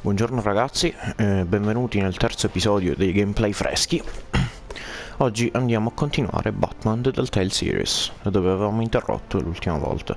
Buongiorno ragazzi, benvenuti nel terzo episodio dei gameplay freschi. Oggi andiamo a continuare Batman The Telltale Series, da dove avevamo interrotto l'ultima volta.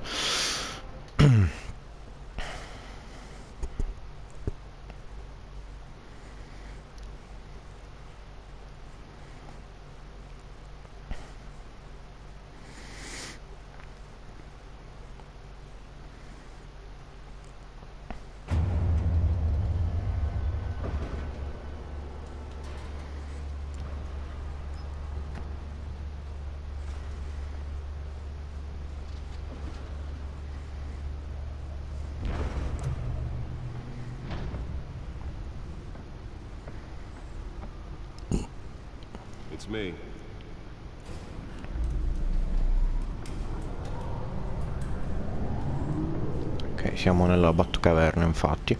It's me. Ok, siamo nella Batcaverna infatti.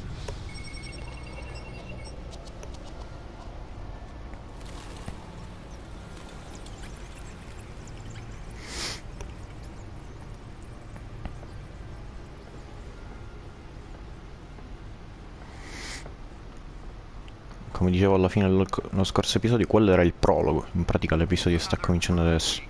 Come dicevo alla fine dello scorso episodio, quello era il prologo. In pratica l'episodio sta cominciando adesso.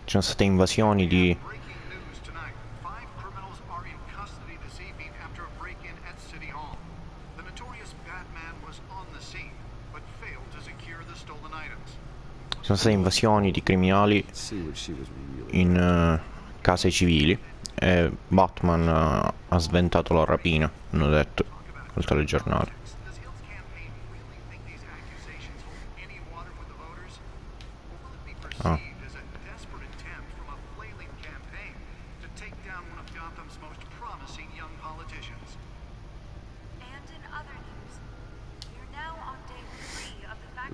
Ci sono state invasioni di... Ci sono state invasioni di criminali in case civili e Batman ha sventato la rapina, hanno detto sul telegiornale. Ah.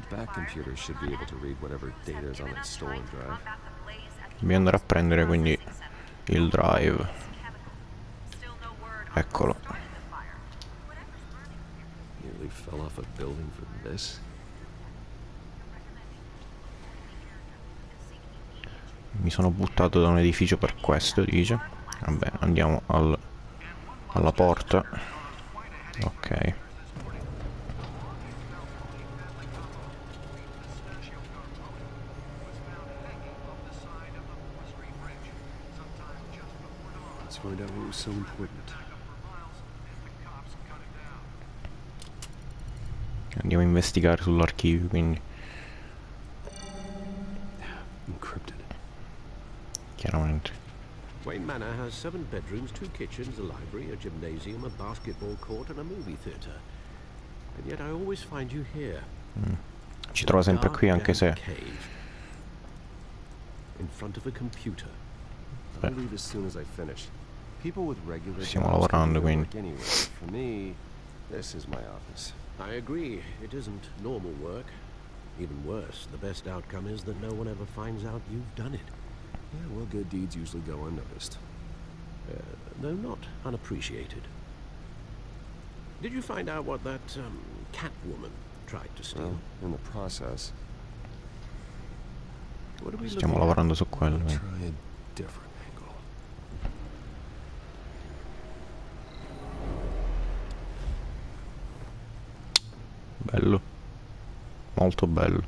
Back computer should be able to read whatever data is on its stolen drive. Dobbiamo andare a prendere quindi il drive. Eccolo. Nearly fell off a building for this. Mi sono buttato da un edificio per questo, dice. Vabbè, andiamo alla porta. Ok. Let's find out what was so important. Andiamo a investigare sull'archivio, quindi. Encrypted. Chiaramente. Wayne Manor has 7 bedrooms, 2 kitchens, a library, a gymnasium, a basketball court and a movie theater. And yet I always find you here. Ci trova sempre qui, anche se... In front of a computer. I'll leave as soon as I finish. People with regular Stiamo jobs lavorando, can do their quindi. work anyway. For me, this is my office. I agree, it isn't normal work. Even worse, the best outcome is that no one ever finds out you've done it. Yeah, well, good deeds usually go unnoticed. Though not unappreciated. Did you find out what that, Catwoman tried to steal? Well, in the process, What are we Stiamo looking at? lavorando su quello. try a different angle. Bello. Molto bello.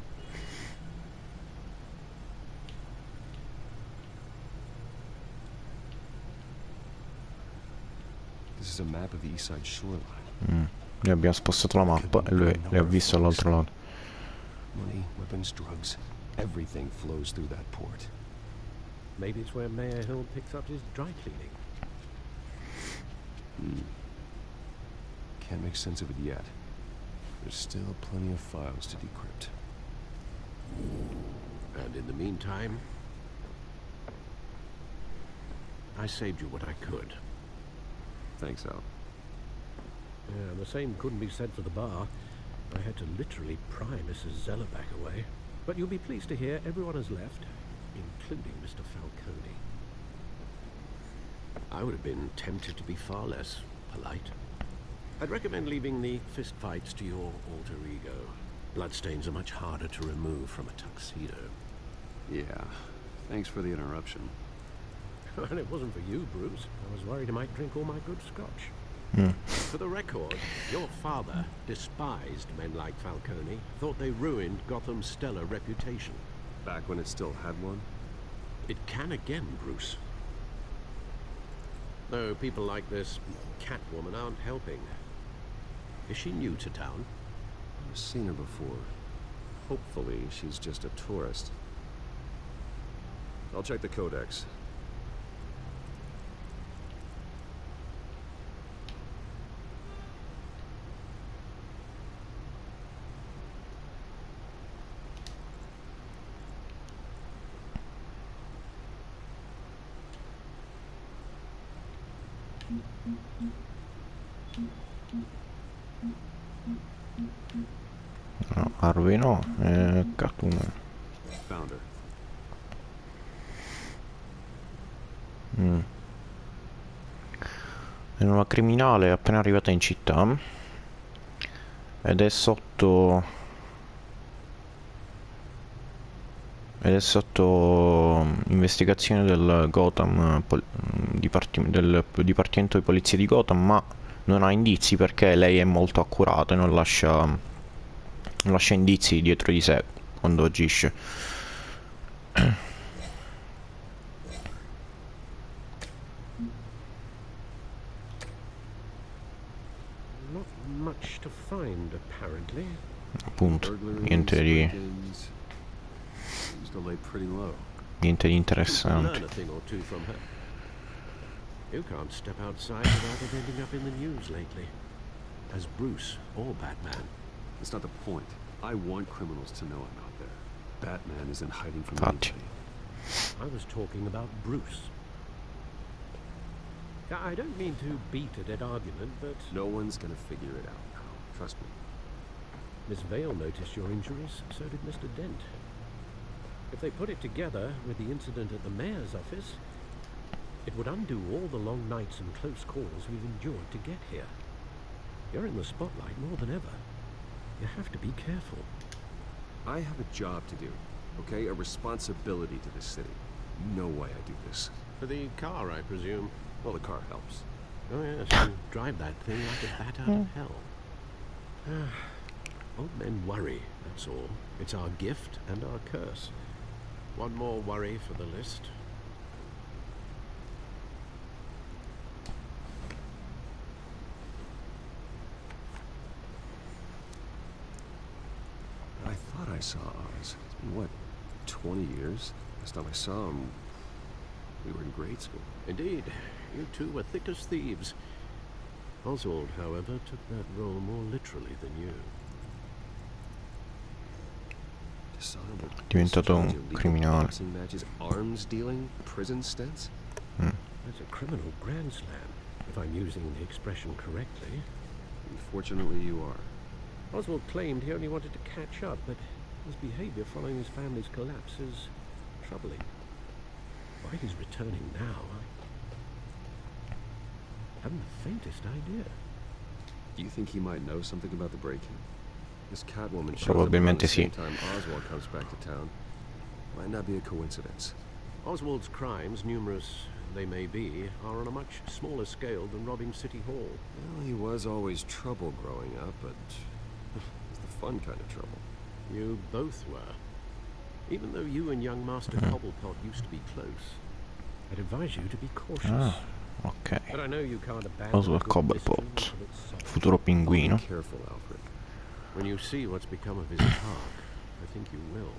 This is a map of the east side shoreline. Noi abbiamo spostato la mappa e lui le ha viste all'altro lato. Money, weapons, drugs, everything flows through that port. Maybe it's where Mayor Hill picks up his dry cleaning. Can't make sense of it yet. There's still plenty of files to decrypt. And in the meantime, I saved you what I could. Thanks, Al. And the same couldn't be said for the bar. I had to literally pry Mrs. Zellerback away. But you'll be pleased to hear everyone has left, including Mr. Falcone. I would have been tempted to be far less polite. I'd recommend leaving the fist fights to your alter ego. Bloodstains are much harder to remove from a tuxedo. Yeah, thanks for the interruption. And it wasn't for you, Bruce. I was worried I might drink all my good scotch. For the record, your father despised men like Falcone, thought they ruined Gotham's stellar reputation. Back when it still had one? It can again, Bruce. Though people like this Catwoman aren't helping. Is she new to town? I've seen her before. Hopefully, she's just a tourist. I'll check the codex. No, Harvey no, Catwoman. Found her. È una criminale appena arrivata in città ed è sotto investigazione del Gotham del Dipartimento di Polizia di Gotham, ma non ha indizi perché lei è molto accurata e non lascia indizi dietro di sé quando agisce. Not much to find, apparently. Appunto, niente di interessante. Learn a thing or two from her. You can't step outside without it ending up in the news lately, as Bruce or Batman. That's not the point. I want criminals to know I'm out there. Batman isn't hiding from Infatti. anything. I was talking about Bruce. I don't mean to beat a dead argument, but No one's gonna figure it out now. Trust me. Miss Vale noticed your injuries, so did Mr. Dent. If they put it together with the incident at the mayor's office, it would undo all the long nights and close calls we've endured to get here. You're in the spotlight more than ever. You have to be careful. I have a job to do, okay? A responsibility to this city. You know why I do this. For the car, I presume. Well, the car helps. Oh yes, you drive that thing like a bat out of hell. Old men worry, that's all. It's our gift and our curse. One more worry for the list. I thought I saw Oz. It's been, what, 20 years? Last time I saw him, we were in grade school. Indeed, you two were thick as thieves. Oswald, however, took that role more literally than you. Dishonorable Diventato un illegal criminale. boxing matches, arms dealing, prison stints. That's a criminal grand slam, if I'm using the expression correctly. Unfortunately, you are. Oswald claimed he only wanted to catch up, but his behavior following his family's collapse is troubling. Why he's returning now, I haven't the faintest idea. Do you think he might know something about the break-in? This Catwoman shows up around Probabilmente the same sì. time Oswald comes back to town. Might not be a coincidence. Oswald's crimes, numerous they may be, are on a much smaller scale than robbing City Hall. Well, he was always trouble growing up, but it's the fun kind of trouble. You both were. Even though you and young Master Cobblepot used to be close, I'd advise you to be cautious. Ah, ok. But I know you can't abandon Oswald a good Cobblepot, mystery until it's solved. futuro pinguino. Be careful, Alfred. When you see what's become of his park, I think you will.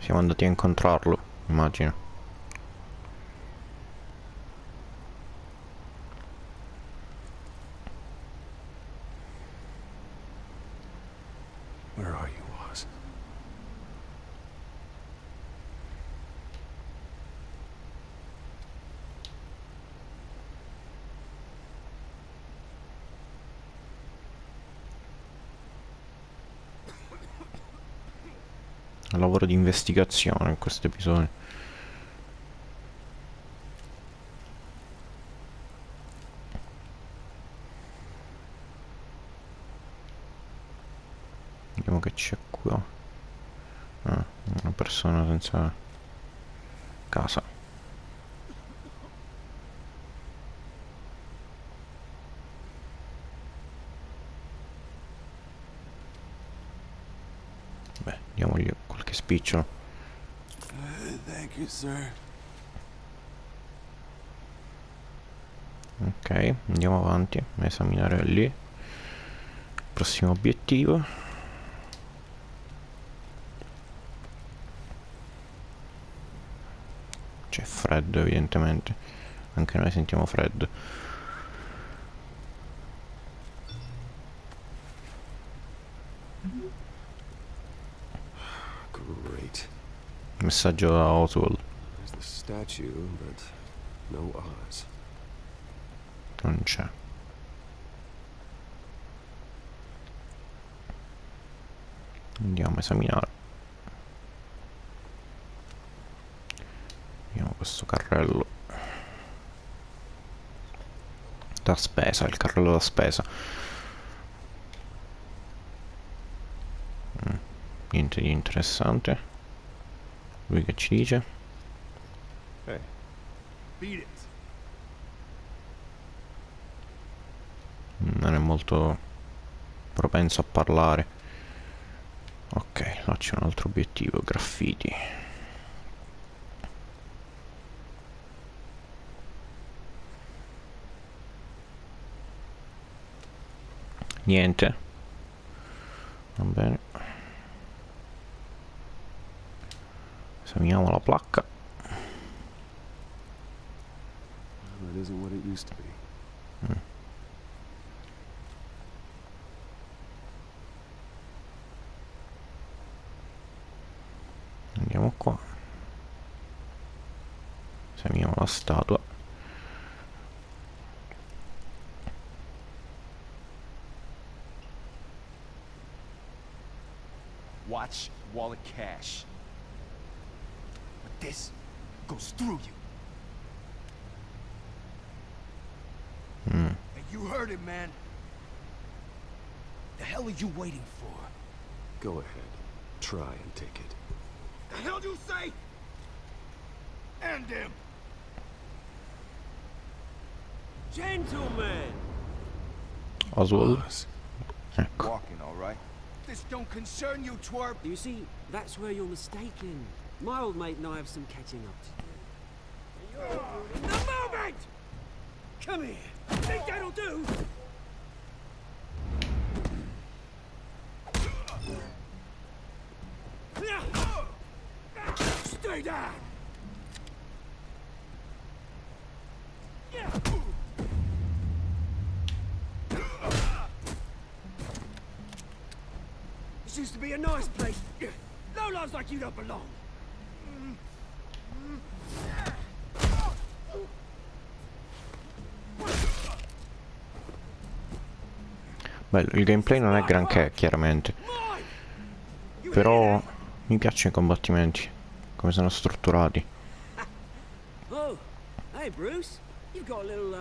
Siamo andati a incontrarlo, immagino. Where are you, Oz? lavoro di investigazione in questo episodio. Vediamo che c'è qua. Ah, una persona senza casa. Beh, diamogli qualche spicciolo. Thank you, sir. Ok, andiamo avanti a esaminare lì. Prossimo obiettivo. C'è freddo evidentemente. Anche noi sentiamo freddo. Great. Messaggio da Oswald. There's the statue, but no Oz. Non c'è. Andiamo a esaminare. Vediamo questo carrello da spesa, il carrello da spesa. Niente di interessante. Lui che ci dice? Hey. Beat it. Non è molto propenso a parlare. Ok, là c'è un altro obiettivo, graffiti. Niente. Va bene. Esaminiamo la placca. That isn't what it used to be. Andiamo qua. Esaminiamo la statua. Watch wallet cash. But this goes through you. And you heard it, man. The hell are you waiting for? Go ahead. Try and take it. The hell do you say? End him. Gentlemen! Oswald. Oz. Ecco. Walking, all right? This don't concern you, twerp. You see, that's where you're mistaken. My old mate and I have some catching up to do. The moment! Come here. Think that'll do? Stay down! This used to be a nice place. Lowlifes like you don't belong. Bello, il gameplay non è granché, chiaramente. Però mi piacciono i combattimenti, come sono strutturati. Oh, hey Bruce, you've got a little,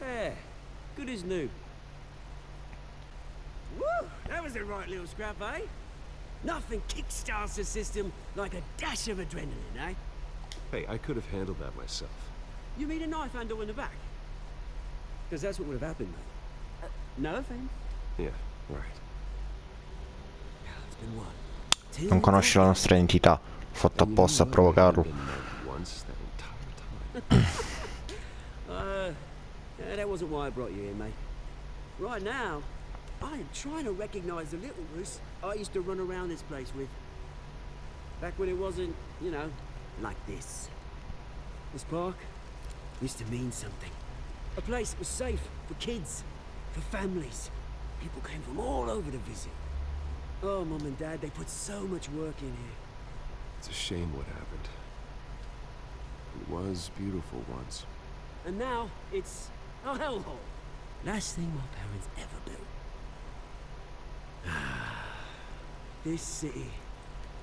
There, good as new. Woo, that was a right little scrap, eh? Nothing kickstarts the system like a dash of adrenaline, eh? Hey, I could have handled that myself. You mean a knife handle in the back? Because that's what would have happened, mate. No offense. Yeah, right. It's been one. Two. Non conosce la nostra identità, fatto apposta a provocarlo. Once that entire time. Yeah, that wasn't why I brought you here, mate. Right now, I am trying to recognize the little Bruce I used to run around this place with. Back when it wasn't, you know, like this. This park used to mean something. A place that was safe for kids, for families. People came from all over to visit. Oh, Mum and Dad, they put so much work in here. It's a shame what happened. It was beautiful once. And now, it's a hellhole. Last thing my parents ever built. This city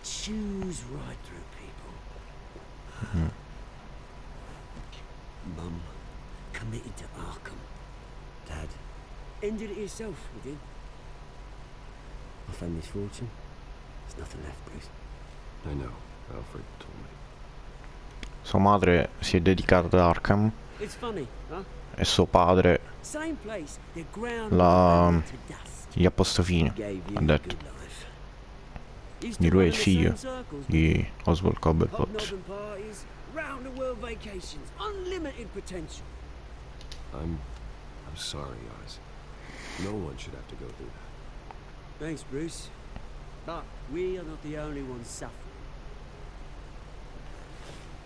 chews right through people. Mum committed to Arkham. Dad ended it himself, he did. My family's fortune. There's nothing left, Bruce. I know. Alfred told me. Sua madre si è dedicata ad Arkham It's funny, huh? e suo padre Same place that ground La- to dust. gli ha posto fine, Gave you ha a detto. good life. Used Di to lui è run il in the figlio same circles, di Oswald Cobblepot. hobnobbing parties, round the world vacations, unlimited potential. I'm sorry, Oz. No one should have to go through that. Thanks, Bruce. But we are not the only ones suffering.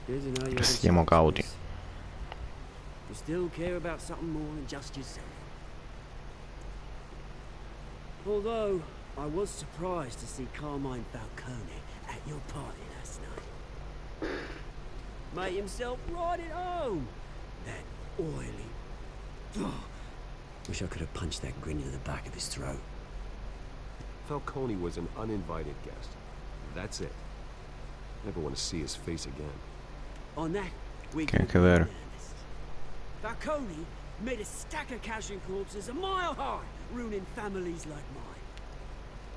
Good to know you're Stiamo cauti. You still care about something more than just yourself. Although, I was surprised to see Carmine Falcone at your party last night. Made himself right at home. That oily... Oh, wish I could have punched that grin into the back of his throat. Falcone was an uninvited guest. That's it. Never want to see his face again. On that, we Che can anche è vero. be honest. Falcone made a stack of cashing corpses a mile high, ruining families like mine.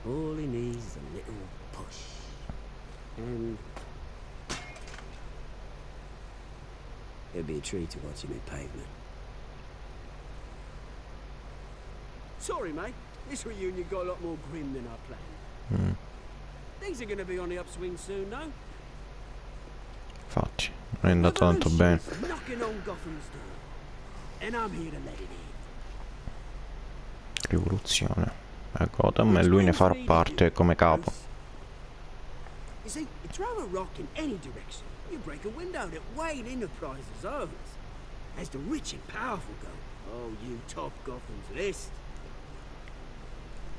All he needs is a little push. And it'll be a treat to watch him in pavement. Sorry, mate. This reunion got a lot more grim than I planned. Things are gonna be on the upswing soon, no? Infatti, non è andato tanto bene. Revolution's knocking on Gotham's door, and I'm here to let it in. Rivoluzione. A Gotham e lui ne farà parte come capo. You see, you throw a rock in any direction, you break a window that Wayne Enterprises owns. As the rich and powerful go, oh, you top Gotham's list.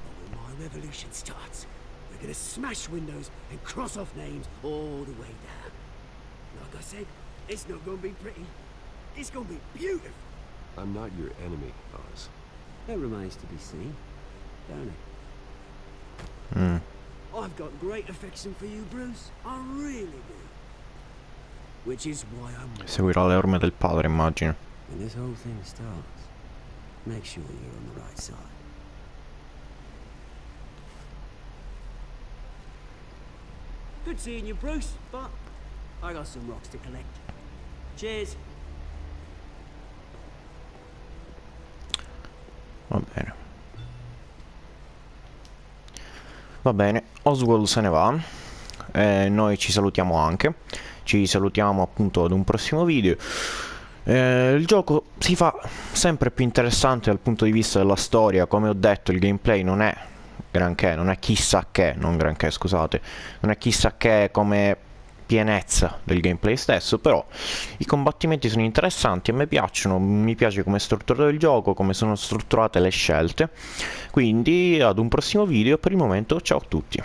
But when my revolution starts, we're gonna smash windows and cross off names all the way down. Like I said, it's not gonna be pretty. It's gonna be beautiful. I'm not your enemy, Oz. That remains to be seen, don't it? Mm. I've got great affection for you, Bruce. I really do. Which is why I'm... Seguirà le orme del padre, immagino. When this whole thing starts, make sure you're on the right side. Good seeing you, Bruce, but I got some rocks to collect. Cheers. Va bene. Va bene, Oswald se ne va. Noi ci salutiamo anche. Ci salutiamo appunto ad un prossimo video. Il gioco si fa sempre più interessante dal punto di vista della storia. Come ho detto, il gameplay non è granché, non è chissà che, non granché scusate, non è chissà che come pienezza del gameplay stesso, però i combattimenti sono interessanti, a me piacciono, mi piace come è strutturato il gioco, come sono strutturate le scelte. Quindi ad un prossimo video, per il momento ciao a tutti.